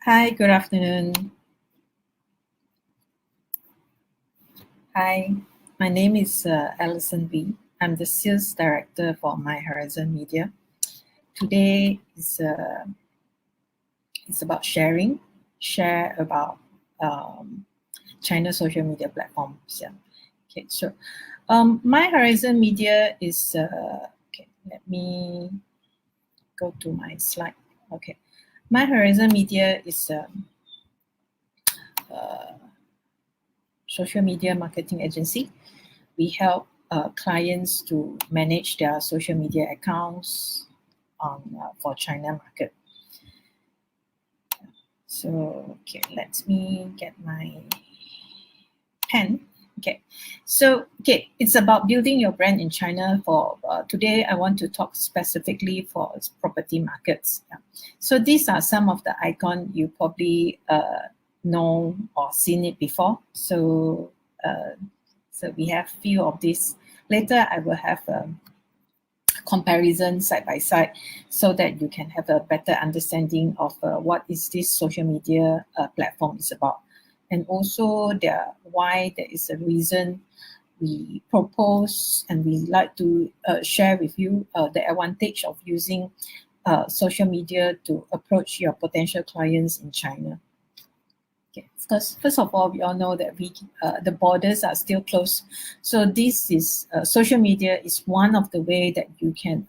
Hi, good afternoon. Hi, my name is Alison B. I'm the sales director for My Horizon Media. Today is about share about China social media platforms. Yeah. Okay, so My Horizon Media is okay. Let me go to my slide. Okay, My Horizon Media is a social media marketing agency. We help clients to manage their social media accounts for China market. So, okay, let me get my pen. Okay, so it's about building your brand in China. For today, I want to talk specifically for property markets. Yeah. So these are some of the icon you probably know or seen it before. So we have few of these. Later, I will have comparison side by side so that you can have a better understanding of what is this social media platform is about, and also why there is a reason we propose and we like to share with you the advantage of using social media to approach your potential clients in China. Okay. First of all, we all know that the borders are still closed. So this is social media is one of the way that you can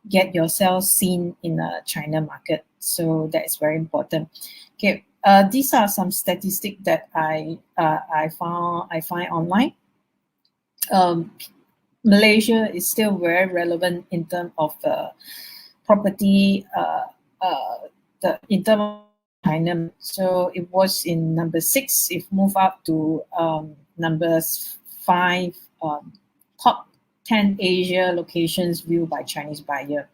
get yourself seen in a China market. So that is very important. Okay, these are some statistics that I find online. Um, Malaysia is still very relevant in terms of property. In terms of China, so it was in number 6. It moved up to number 5. Top 10 Asia locations viewed by Chinese buyer.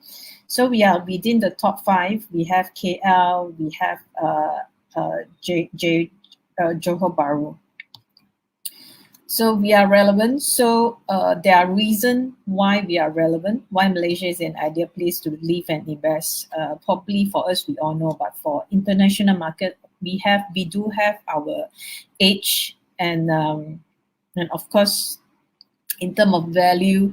So we are within the top 5. We have KL, we have Johor Bahru. So we are relevant. So there are reasons why we are relevant, why Malaysia is an ideal place to live and invest. Probably for us, we all know, but for international market, we do have our edge, and of course, in terms of value,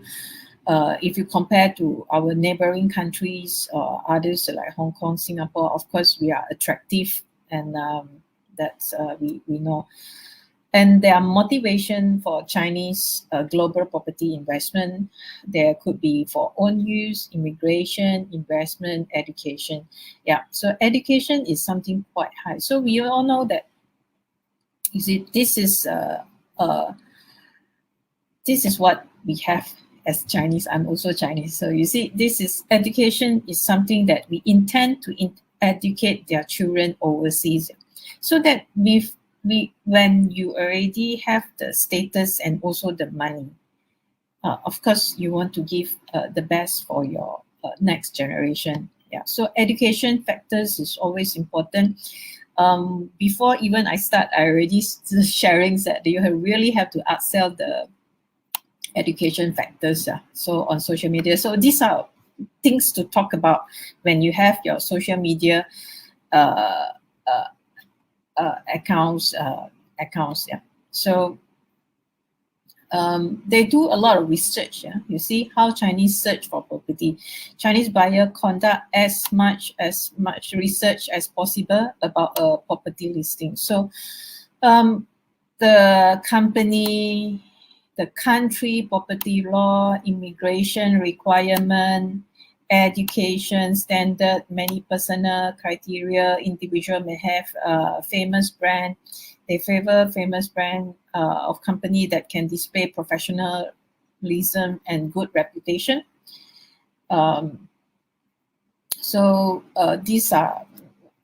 if you compare to our neighboring countries or others like Hong Kong, Singapore, of course, we are attractive, and that's we know. And there are motivation for Chinese global property investment. There could be for own use, immigration, investment, education. Yeah, so education is something quite high. So we all know that, you see, this is what we have as Chinese. I'm also Chinese. So you see, this is education is something that we intend to educate their children overseas, so that when you already have the status and also the money, of course you want to give the best for your next generation. Yeah. So education factors is always important. Before even I start, I already sharing that you really have to upsell the education factors. So on social media. So these are things to talk about when you have your social media uh, uh, accounts. Yeah. So they do a lot of research. Yeah. You see how Chinese search for property. Chinese buyer conduct as much research as possible about a property listing. So the company, the country, property law, immigration requirement, education standard, many personal criteria. Individual may have famous brand. They favor famous brand of company that can display professionalism and good reputation. Um, so these are,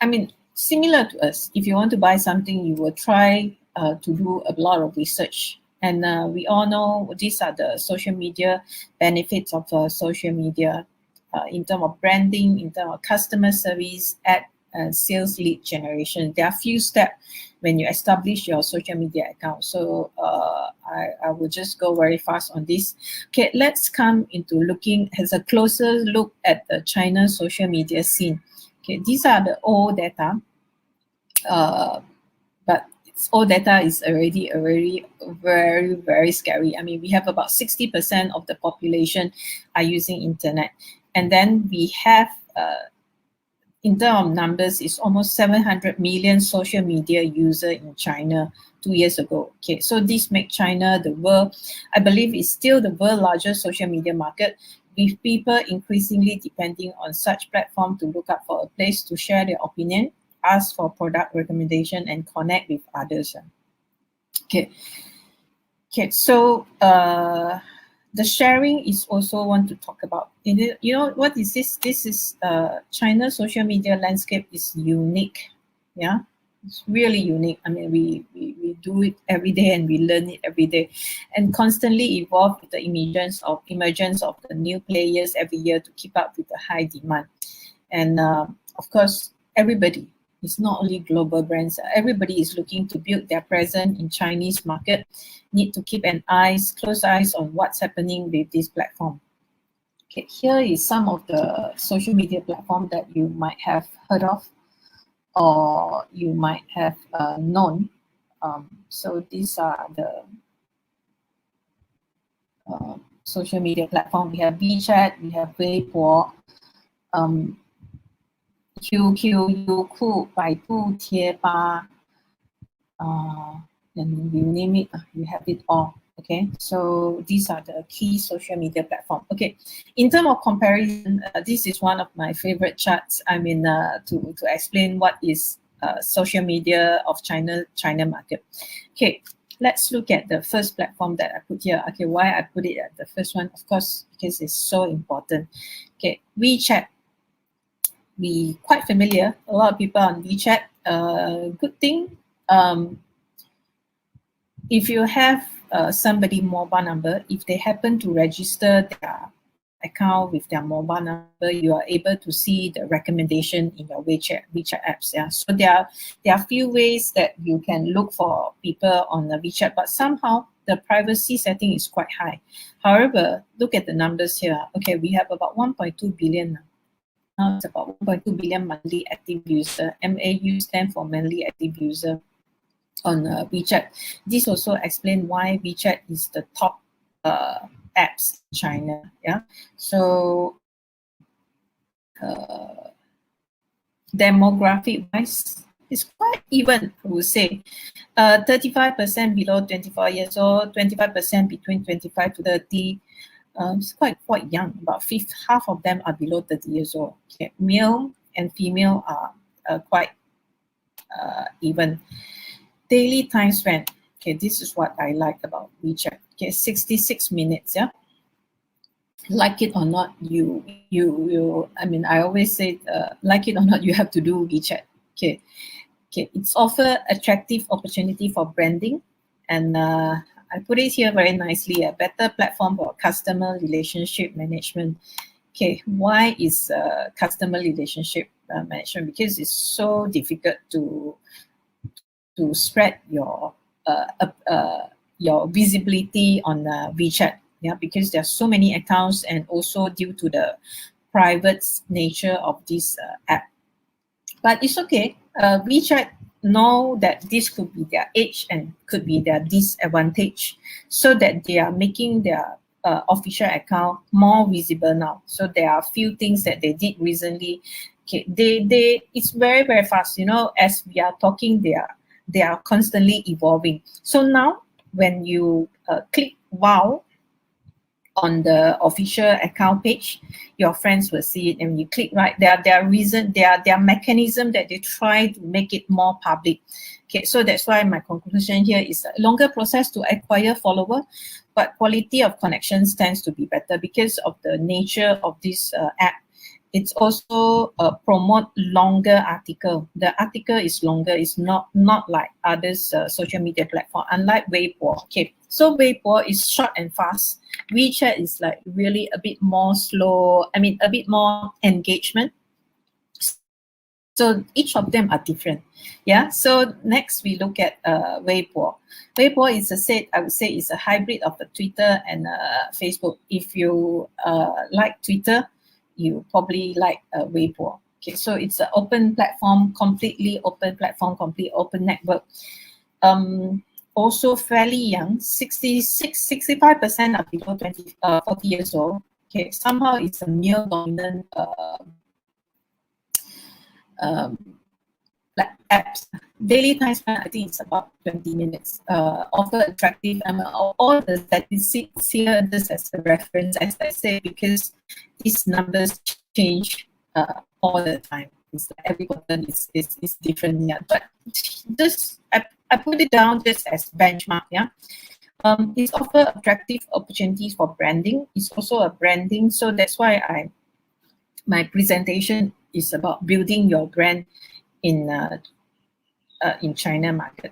I mean, similar to us. If you want to buy something, you will try to do a lot of research. And we all know these are the social media benefits of social media in terms of branding, in terms of customer service, ad and sales lead generation. There are few steps when you establish your social media account. So I will just go very fast on this. Okay, let's come into looking as a closer look at the China social media scene. Okay, these are the old data. But all data is already very, very scary. I mean, we have about 60% of the population are using internet. And then we have, in terms of numbers, it's almost 700 million social media user in China 2 years ago. Okay, so this makes China the world, I believe is still the world largest social media market, with people increasingly depending on such platform to look up for a place to share their opinion, ask for product recommendation, and connect with others. Okay, so the sharing is also one to talk about. You know, what is this? This is China's social media landscape is unique. Yeah, it's really unique. I mean, we do it every day and we learn it every day, and constantly evolve with the emergence of the new players every year to keep up with the high demand. And of course, everybody, it's not only global brands, everybody is looking to build their presence in Chinese market, need to keep close eyes on what's happening with this platform. Okay, here is some of the social media platform that you might have heard of or you might have known. So these are the social media platform. We have WeChat, we have Weibo, QQ, Youku, Baidu, Tieba, and you name it, you have it all. Okay, so these are the key social media platform. Okay, in terms of comparison, this is one of my favorite charts. I mean, to explain what is social media of China market. Okay, let's look at the first platform that I put here. Okay, why I put it at the first one? Of course, because it's so important. Okay, WeChat. We quite familiar. A lot of people on WeChat. Good thing. If you have somebody mobile number, if they happen to register their account with their mobile number, you are able to see the recommendation in your WeChat apps. Yeah, so there are few ways that you can look for people on the WeChat, but somehow the privacy setting is quite high. However, look at the numbers here. Okay, we have about 1.2 billion now. Now it's about 1.2 billion monthly active user. MAU stand for monthly active user on WeChat. This also explains why WeChat is the top apps in China. Yeah, so demographic wise, it's quite even. I would say 35% below 24 years old, 25% between 25 to 30. It's quite young. About half of them are below 30 years old. Okay. Male and female are quite even. Daily time spent. Okay, this is what I like about WeChat. Okay, 66 minutes. Yeah. Like it or not, you. I mean, I always say, like it or not, you have to do WeChat. Okay. It's offer attractive opportunity for branding, and I put it here very nicely. A better platform for customer relationship management. Okay, why is customer relationship management? Because it's so difficult to spread your visibility on WeChat. Yeah, because there are so many accounts, and also due to the private nature of this app. But it's okay. WeChat know that this could be their edge and could be their disadvantage, so that they are making their official account more visible now. So there are a few things that they did recently. Okay, it's very, very fast. You know, as we are talking, they are constantly evolving. So now when you click wow on the official account page, your friends will see it, and you click right. There are mechanism that they try to make it more public. Okay, so that's why my conclusion here is a longer process to acquire follower, but quality of connections tends to be better because of the nature of this app. It's also promote longer article. The article is longer. It's not like others social media platform. Unlike Weibo, okay. So Weibo is short and fast. WeChat is like really a bit more slow. I mean, a bit more engagement. So each of them are different. Yeah. So next we look at Weibo. Weibo is I would say is a hybrid of the Twitter and Facebook. If you like Twitter, you probably like Weibo. Okay, so it's an open platform, completely open platform, complete open network. Also fairly young, 65% are below 40 years old. Okay, somehow it's a male dominant apps. Daily time spent, I think it's about 20 minutes. Offer attractive, all the statistics here, just as a reference, as I say, because these numbers change all the time. It's like every quarter is different, yeah. But just, I put it down just as benchmark, yeah. It's offer attractive opportunities for branding. It's also a branding, so that's why my presentation is about building your brand in China market.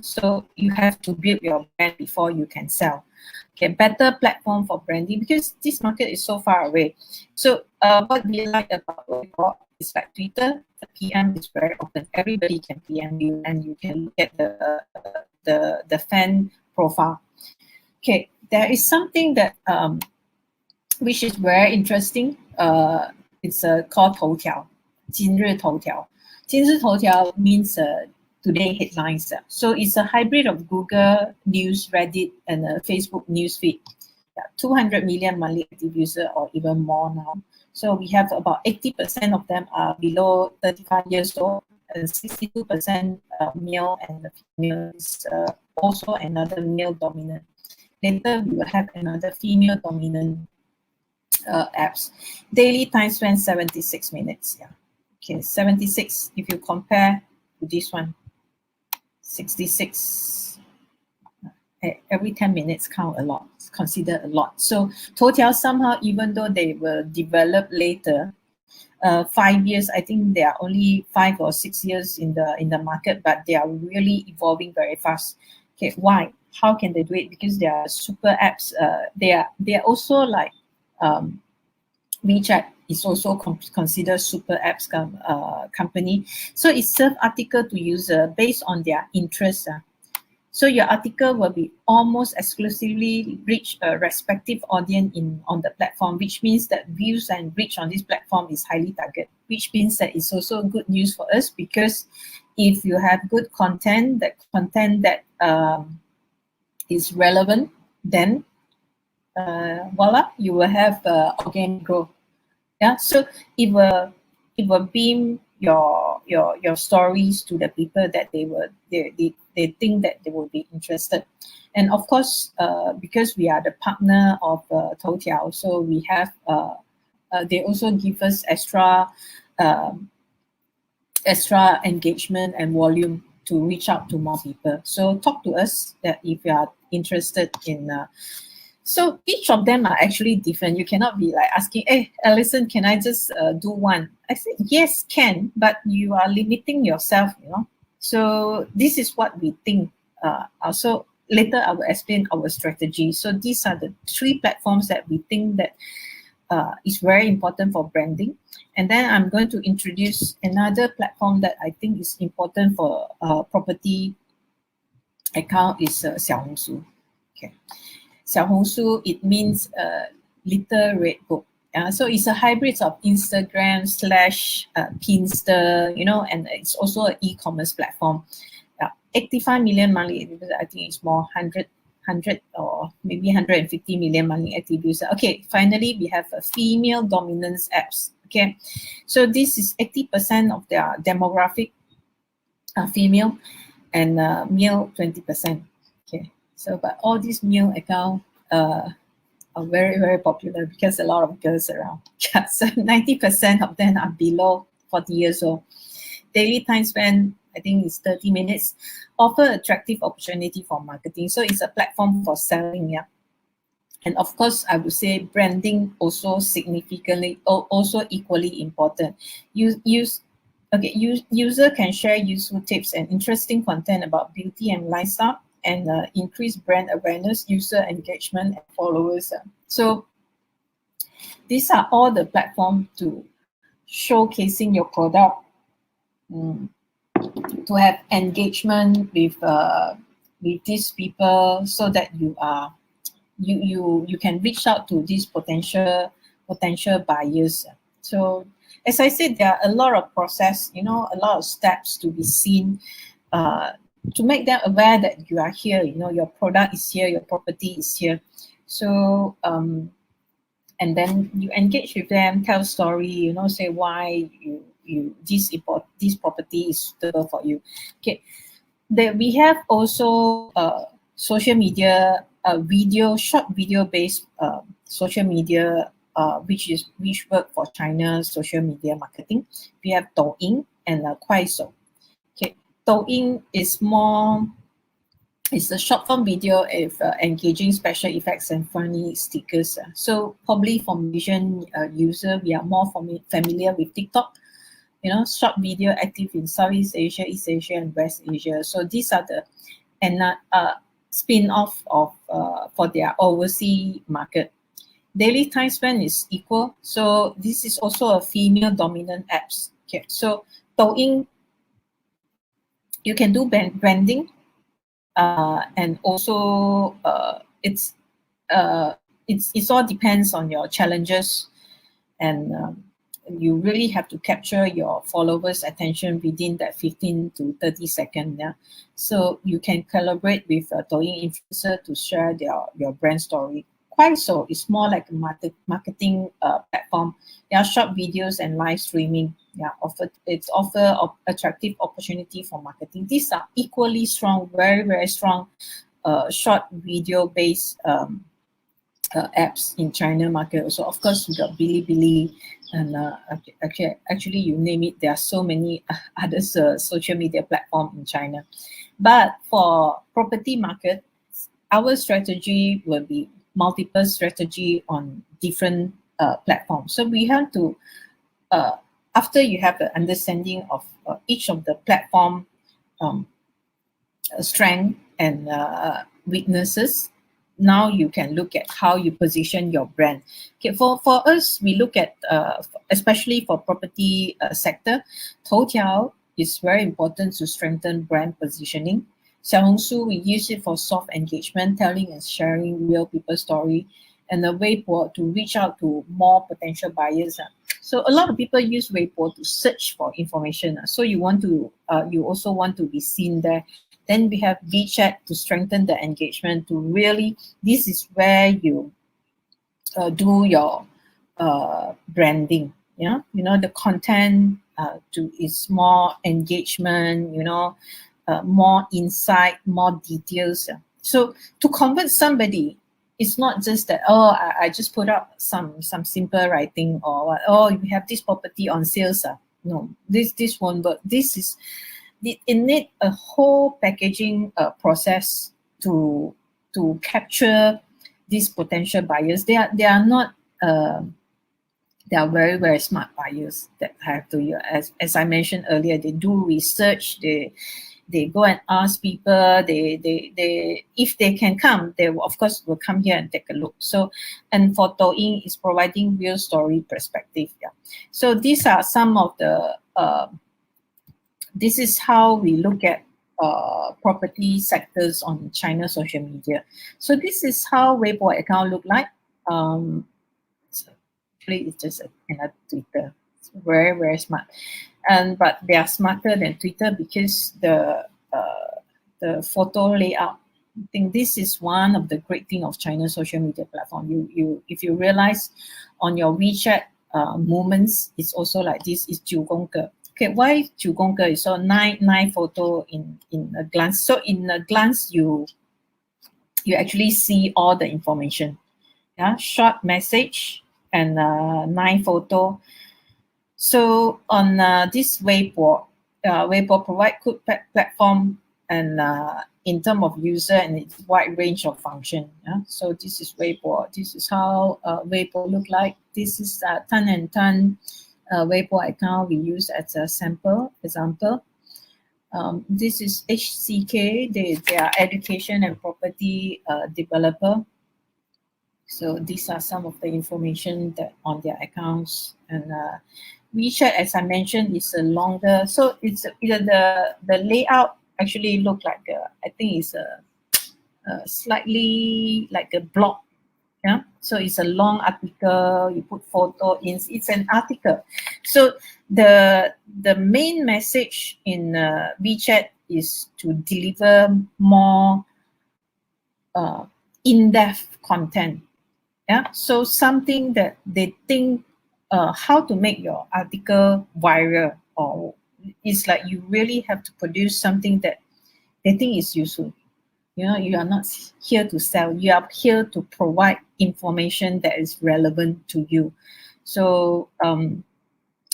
So you have to build your brand before you can sell. Okay, better platform for branding because this market is so far away. So what we like about Weibo is like Twitter, the PM is very open. Everybody can PM you and you can look at the fan profile. Okay, there is something that which is very interesting. It's called 头条, 今日头条. 今日头条 means today headlines. So it's a hybrid of Google News, Reddit, and Facebook newsfeed. 200 million monthly active users or even more now. So we have about 80% of them are below 35 years old, and 62% male, and the female is also another male dominant. Later we will have another female dominant apps. Daily time spent 76 minutes. Yeah. Okay, 76 if you compare to this one. 66. Every 10 minutes count a lot. It's considered a lot. So Toutiao somehow, even though they were developed later, 5 years, I think they are only 5 or 6 years in the market, but they are really evolving very fast. Okay, why? How can they do it? Because they are super apps. They are also like WeChat is also considered super apps company. So it serves article to user based on their interests. So your article will be almost exclusively reach a respective audience on the platform, which means that views and reach on this platform is highly targeted, which means that it's also good news for us because if you have good content, that is relevant, then voila, you will have organic growth. Yeah, so it will beam your stories to the people that they think that they will be interested. And of course, because we are the partner of Toutiao, so we have they also give us extra engagement and volume to reach out to more people. So talk to us that if you are interested in. So each of them are actually different. You cannot be like asking, hey, Alison, can I just do one? I said, yes, can, but you are limiting yourself, you know. So this is what we think. Also, later I will explain our strategy. So these are the 3 platforms that we think that is very important for branding. And then I'm going to introduce another platform that I think is important for property account is Xiaohongshu. Okay. Xiaohongshu, it means little red book. So it's a hybrid of Instagram / Pinster, you know, and it's also an e-commerce platform. 85 million monthly, I think it's more 100 or maybe 150 million monthly active users. Okay, finally we have a female dominance apps. Okay, so this is 80% of their demographic female, and male 20%. Okay, so but all these male accounts are very, very popular because a lot of girls around. Yeah, so 90% of them are below 40 years old. Daily time spent, I think it's 30 minutes. Offer attractive opportunity for marketing. So it's a platform for selling, yeah. And of course, I would say branding also significantly, also equally important. User can share useful tips and interesting content about beauty and lifestyle, and increase brand awareness, user engagement, and followers. So these are all the platforms to showcasing your product, to have engagement with these people, so that you can reach out to these potential buyers. So as I said, there are a lot of process, a lot of steps to be seen, to make them aware that you are here, your product is here, your property is here. So, and then you engage with them, tell story, say why this property is suitable for you. Okay, we have also social media, short video based social media, which work for China's social media marketing. We have Douyin and Kuaishou. Okay, Douyin is more, it's a short form video with engaging special effects and funny stickers. So probably for Malaysian user, we are more familiar with TikTok. Short video active in Southeast Asia, East Asia, and West Asia. So these are the spin-off of for their overseas market. Daily time spent is equal. So this is also a female dominant apps. Okay, so Douyin, you can do branding, and also it's all depends on your challenges, and you really have to capture your followers' attention within that 15 to 30 seconds. Yeah, so you can collaborate with a Douyin influencer to share your brand story. Kuaishou is more like a marketing platform. There are short videos and live streaming. Yeah, offer attractive opportunity for marketing. These are equally strong, very, very strong short video based apps in China market. Also, of course, we got Bilibili, and actually you name it, there are so many other social media platform in China. But for property market, our strategy will be multiple strategy on different platforms. So we have to, after you have the understanding of each of the platform strength and weaknesses, now you can look at how you position your brand. Okay, for us, we look at, especially for property sector, Toutiao is very important to strengthen brand positioning. Xiaohongshu, we use it for soft engagement, telling and sharing real people story, and the Weibo to reach out to more potential buyers. So a lot of people use Weibo to search for information. So you also want to be seen there. Then we have WeChat to strengthen the engagement. To really, this is where you do your branding. The content is more engagement. More insight, more details. So to convert somebody, it's not just that, I just put up some simple writing, or what, we have this property on sales. No, this won't work. It need a whole packaging process to capture these potential buyers. They are not they are very, very smart buyers that have to, as I mentioned earlier, they do research, they go and ask people, they if they can come, they of course will come here and take a look. So, and for Douyin is providing real story perspective. Yeah. So these are some of the this is how we look at property sectors on China social media. So this is how Weibo account look like. So actually it's just another Twitter. It's very, very smart. But they are smarter than Twitter because the photo layout. I think this is one of the great thing of China social media platform. If you realize on your WeChat moments, it's also like this is 9宫格. Okay, why 9宫格 is so nine photo in a glance. So in a glance, you actually see all the information. Yeah, short message and 9 photo. So on this Weibo provide good platform and in terms of user and its wide range of function. Yeah? So this is Weibo. This is how Weibo look like. This is Tan and Tan Weibo account we use as a example. This is HCK. They are education and property developer. So these are some of the information that on their accounts. And WeChat, as I mentioned, is a longer. So it's the layout actually look like I think it's a slightly like a block. Yeah, so it's a long article. You put photo in. It's an article. So the main message in WeChat is to deliver more in-depth content. Yeah, so something that they think how to make your article viral, or it's like you really have to produce something that they think is useful. You know, you are not here to sell. You are here to provide information that is relevant to you. So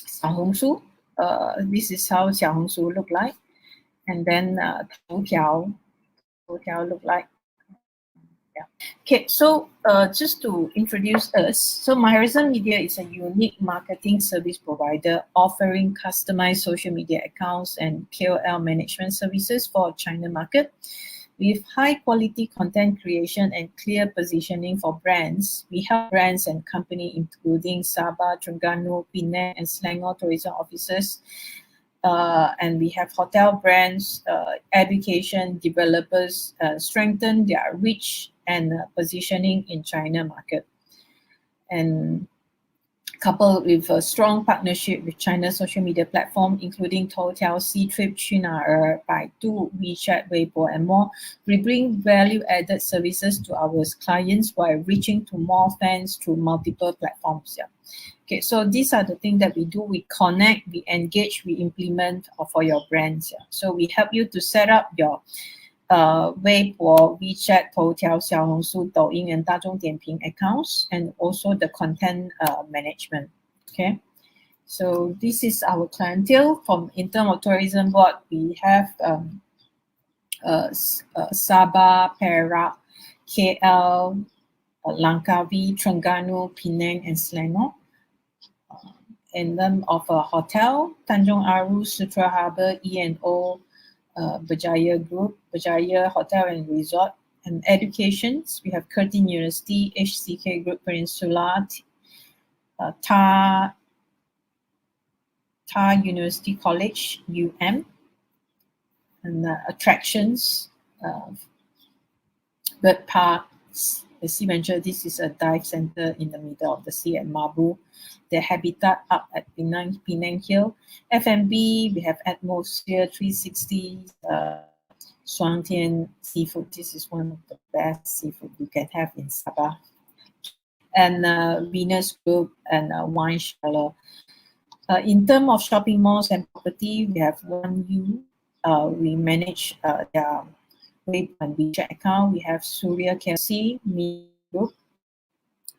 小红书, this is how 小红书 look like, and then 头条 look like. Yeah. Okay, so just to introduce us, so My Horizon Media is a unique marketing service provider offering customized social media accounts and KOL management services for China market. With high quality content creation and clear positioning for brands, we help brands and companies including Sabah, Terengganu, Penang, and Selangor tourism offices. And we have hotel brands, education developers strengthen their reach and positioning in China market. And coupled with a strong partnership with China's social media platform, including Toutiao, Ctrip, Qunar, Baidu, WeChat, Weibo, and more, we bring value-added services to our clients while reaching to more fans through multiple platforms. Yeah. Okay, so these are the things that we do. We connect, we engage, we implement for your brands. Yeah. So we help you to set up your Weibo, WeChat, Toutiao, Xiaohongshu, Douyin, and Dazhong Dianping accounts, and also the content management. Okay, so this is our clientele. From in terms of tourism board, we have Sabah, Perak, KL, Langkawi, Terengganu, Penang, and Selangor. In terms of a hotel, Tanjung Aru, Sutra Harbour, E&O, Berjaya Group, Berjaya Hotel and Resort. And educations, we have Curtin University, HCK Group Peninsula, TAR University College, UM. And attractions, bird parks. As you mentioned, this is a dive center in the middle of the sea at Mabu. The habitat up at Penang Hill. F&B, we have Atmosphere 360, Shuangtian Seafood. This is one of the best seafood you can have in Sabah. And Venus Group and Wine Shallow. In terms of shopping malls and property, we have OneU. We manage their Weibo and WeChat account. We have Surya KLC, Me Group,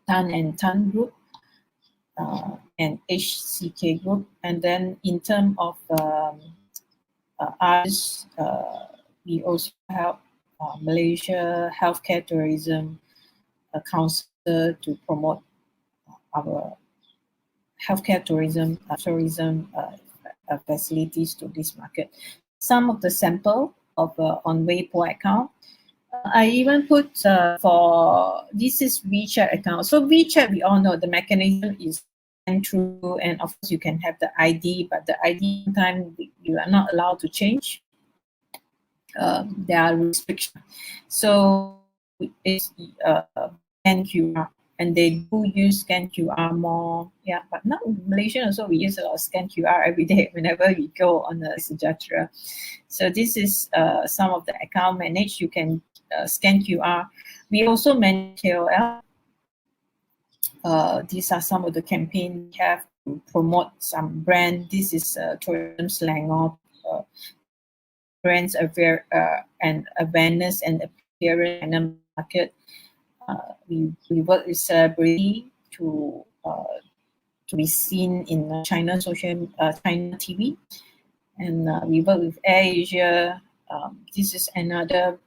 Tan and Tan Group, and HCK Group. And then in terms of others, we also help Malaysia Healthcare Tourism Council to promote our healthcare tourism facilities to this market. Some of the sample of on Weibo account. I even put for this is WeChat account. So WeChat, we all know the mechanism is through, and of course you can have the ID, but the ID time you are not allowed to change. There are restrictions. So it's scan QR, and they do use scan QR more. Yeah, but now in Malaysia also we use a lot of scan QR every day whenever we go on the Sejahtera. So this is some of the account managed. You can scan QR. We also manage KOL. These are some of the campaigns we have to promote some brand. This is Tourism Selangor. Brands and awareness and appearance in the market. We work with celebrity to be seen in China China TV, and we work with AirAsia. This is another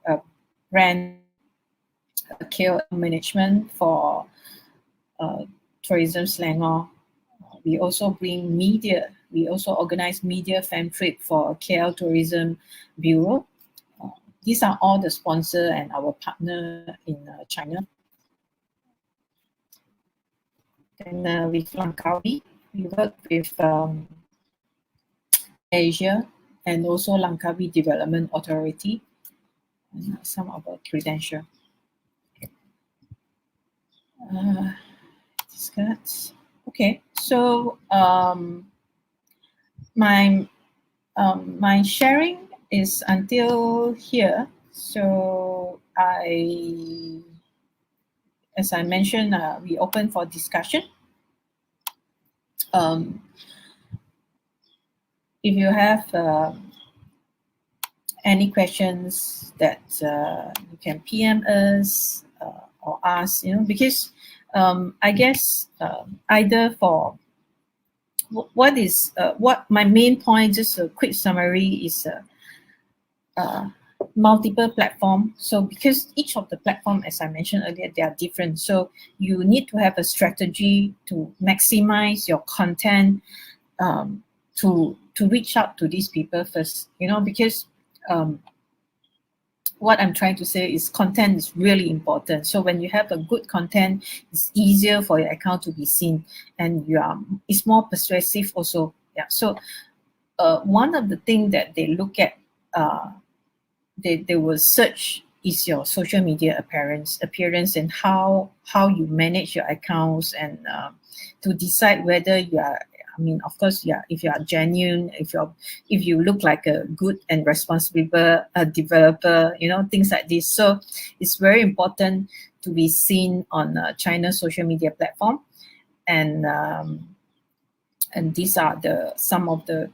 brand KOL management for Tourism Selangor. We also bring media. We also organize media fan trip for KL Tourism Bureau. These are all the sponsor and our partner in China. Then with Langkawi, we work with Asia and also Langkawi Development Authority. And some of our credential. Discuss. Okay, so my sharing is until here. So as I mentioned, we open for discussion. Um, if you have any questions that you can PM us or ask, because I guess either for what my main point, just a quick summary, is uh, multiple platform. So because each of the platform, as I mentioned earlier, they are different. So you need to have a strategy to maximize your content, to reach out to these people first. Because um, what I'm trying to say is content is really important. So when you have a good content, it's easier for your account to be seen, and it's more persuasive also. Yeah. So one of the things that they look at, uh, they will search is your social media appearance and how you manage your accounts, and to decide whether you are, I mean, of course, yeah, if you are genuine, if you look like a good and responsible developer, things like this. So it's very important to be seen on China's social media platform, and these are the some of the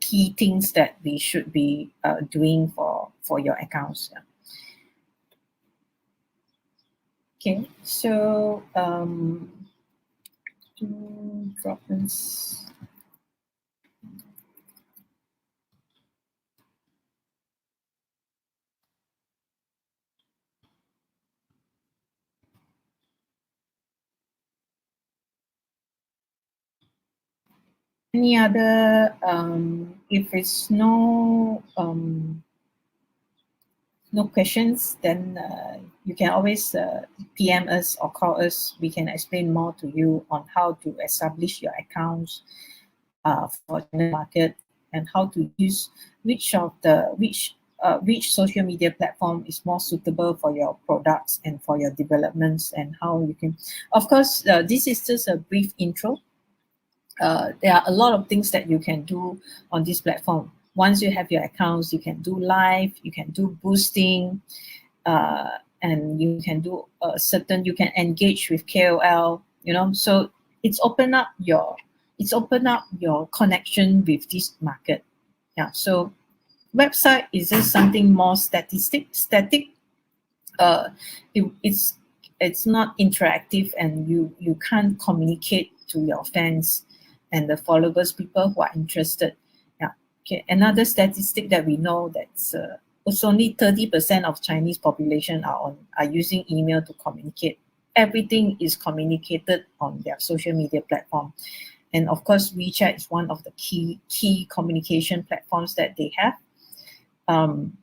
key things that we should be doing for your accounts. Yeah. Okay, so drop this. Any other if it's no questions, then you can always PM us or call us. We can explain more to you on how to establish your accounts for the market, and how to use which social media platform is more suitable for your products and for your developments, and how you can. Of course, this is just a brief intro. There are a lot of things that you can do on this platform. Once you have your accounts, you can do live, you can do boosting, uh, and you can engage with KOL. So it's open up your connection with this market. Yeah. So website is just something more static. uh, it's not interactive, and you can't communicate to your fans and the followers, people who are interested. Yeah. Okay. Another statistic that we know, that's it's only 30% of Chinese population are using email to communicate. Everything is communicated on their social media platform, and of course, WeChat is one of the key communication platforms that they have. Um,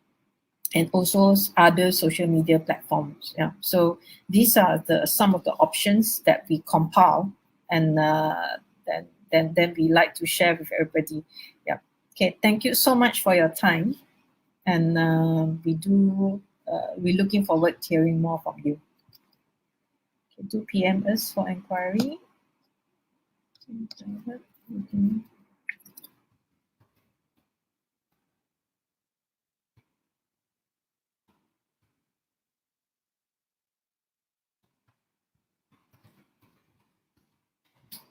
and also other social media platforms. Yeah. So these are some of the options that we compile, and then we like to share with everybody. Yeah. Okay. Thank you so much for your time, and we're looking forward to hearing more from you. Okay, do PM us for inquiry. Mhm.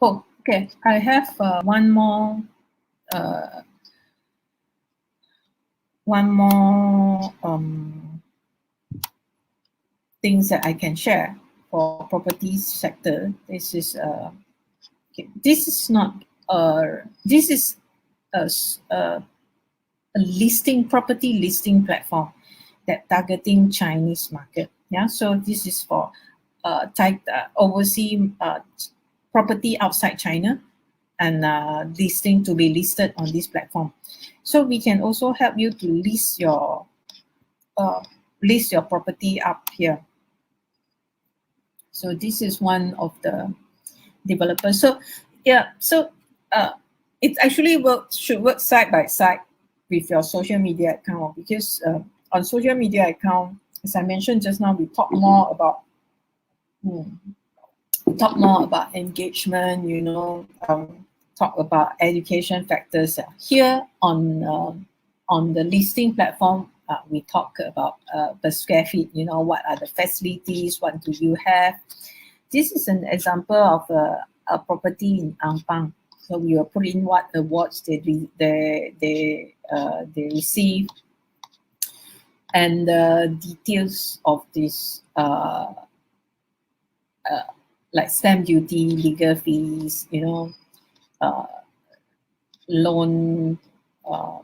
Oh, okay. I have uh, one more things that I can share for property sector. This is not this is a property listing platform that targeting Chinese market. Yeah, so this is for overseas property outside China, and listing to be listed on this platform. So we can also help you to uh, list your property up here. So this is one of the developers. So yeah, so uh, it actually should work side by side with your social media account, because on social media account, as I mentioned just now, we talk more about talk more about engagement, talk about education factors. Here on the listing platform, we talk about per square feet, what are the facilities, what do you have. This is an example of a property in Ampang. So we will put in what awards they receive, and the details of this, like stamp duty, legal fees, uh, loan, uh,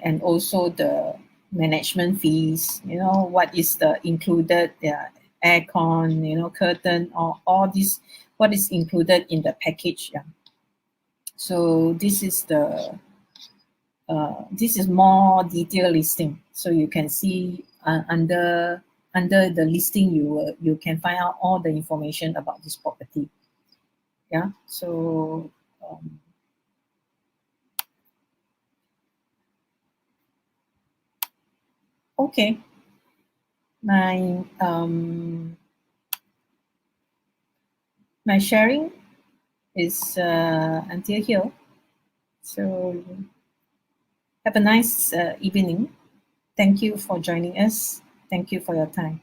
and also the management fees, what is the included, aircon, curtain, or all this, what is included in the package. Yeah. So this is more detailed listing. So you can see under the listing, you can find out all the information about this property. Yeah. So okay, my sharing is until here. So have a nice evening. Thank you for joining us. Thank you for your time.